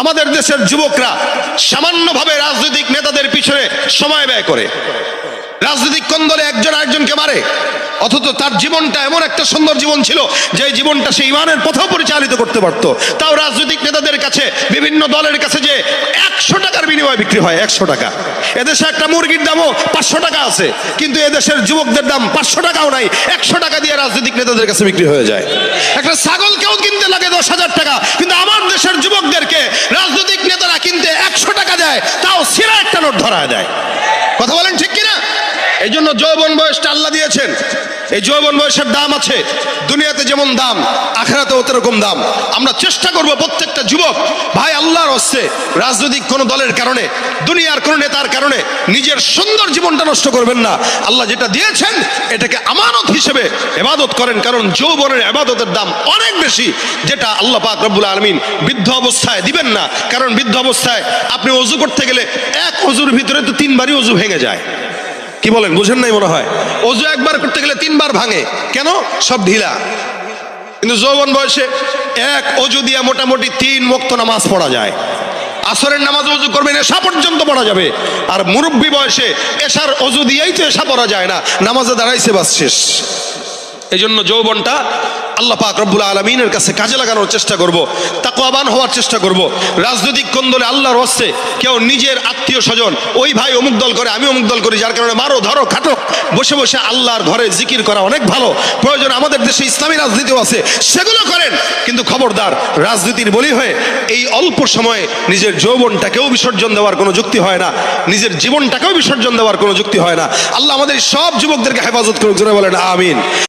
আমাদের দেশের যুবকরা সামান্যভাবে রাজনৈতিক নেতাদের পিছনে সময় ব্যয় করে, রাজনৈতিক কোন দলে একজন আরেকজনকে মারে, অথচ তার জীবনটা এমন একটা সুন্দর জীবন ছিল যে জীবনটা সে ইমানের পথেও পরিচালিত করতে পারত। তাও রাজনৈতিক নেতাদের কাছে, বিভিন্ন দলের কাছে যে 100 টাকার বিনিময়ে বিক্রি হয়, 100 টাকা। এদেশে একটা মুরগির দামও 500 টাকা আছে, কিন্তু এদেশের যুবকদের দাম 500 টাকাও নাই, 100 টাকা দিয়ে রাজনৈতিক নেতাদের কাছে বিক্রি হয়ে যায়। একটা ছাগলকেও কিনতে লাগে 10,000 টাকা, কিন্তু আমার দেশের যুবকদেরকে রাজনৈতিক নেতারা কিনতে 100 টাকা দেয়, তাও সিরা একটা নোট ধরায় দেয়। কথা বলেন ঠিক কিনা? এই জন্য যৌবন বয়সটা আল্লাহ দিয়েছেন। এই যৌবন বয়সের দাম আছে, দুনিয়াতে যেমন দাম আখিরাতেও তেরকম দাম। আমরা চেষ্টা করব প্রত্যেকটা যুবক ভাই, আল্লাহর হস্তে রাজনৈতিক কোন দলের কারণে, দুনিয়ার কোন নেতার কারণে নিজের সুন্দর জীবনটা নষ্ট করবেন না। আল্লাহ যেটা দিয়েছেন এটাকে আমানত হিসেবে ইবাদত করেন, কারণ যৌবনের ইবাদতের দাম অনেক বেশি, যেটা আল্লাহ পাক রব্বুল আলামিন বৃদ্ধ অবস্থায় দিবেন না। কারণ বৃদ্ধ অবস্থায় আপনি ওযু করতে গেলে এক ওযুর ভিতরে তো 3 বারই ওযু ভেঙে যায়। কি বলেন, বুঝেন নাই মনে হয়? ওযু একবার করতে গেলে 3 বার ভাঙে, কেন? সব ঢিলা। কিন্তু যৌবন বয়সে এক ওযু দিয়ে মোটামুটি 3 ওয়াক্ত নামাজ পড়া যায়। আসরের নামাজ ওযু করবেন, এশা পর্যন্ত পড়া যাবে। আর মুরব্বী বয়সে এশার ওযু দিয়েই তো এশা পড়া যায় না, নামাজে দাঁড়াইছে বাস শেষ। এই জন্য যৌবনটা আল্লাহ পাক রব্বুল আলামিনের কাছে কাজে লাগানোর চেষ্টা করব, তাকওয়াবান হওয়ার চেষ্টা করব। রাজনৈতিক কোন দলে আল্লাহর হস্তে কেউ নিজের আত্মীয় স্বজন, ওই ভাই অমুক দল করে, আমি অমুক দল করি, যার কারণে মারো ধরো খাটো, বসে বসে আল্লাহর ঘরে জিকির করা অনেক ভালো, প্রয়োজন। আমাদের দেশে ইসলামী রাজনীতিও আছে, সেগুলো করেন। কিন্তু খবরদার, রাজনীতির বলি হয়ে এই অল্প সময়ে নিজের যৌবনটাকেও বিসর্জন দেওয়ার কোনো যুক্তি হয় না, নিজের জীবনটাকেও বিসর্জন দেওয়ার কোনো যুক্তি হয় না। আল্লাহ আমাদের সব যুবকদেরকে হেফাজত করুক, জোরে বলেন আমিন।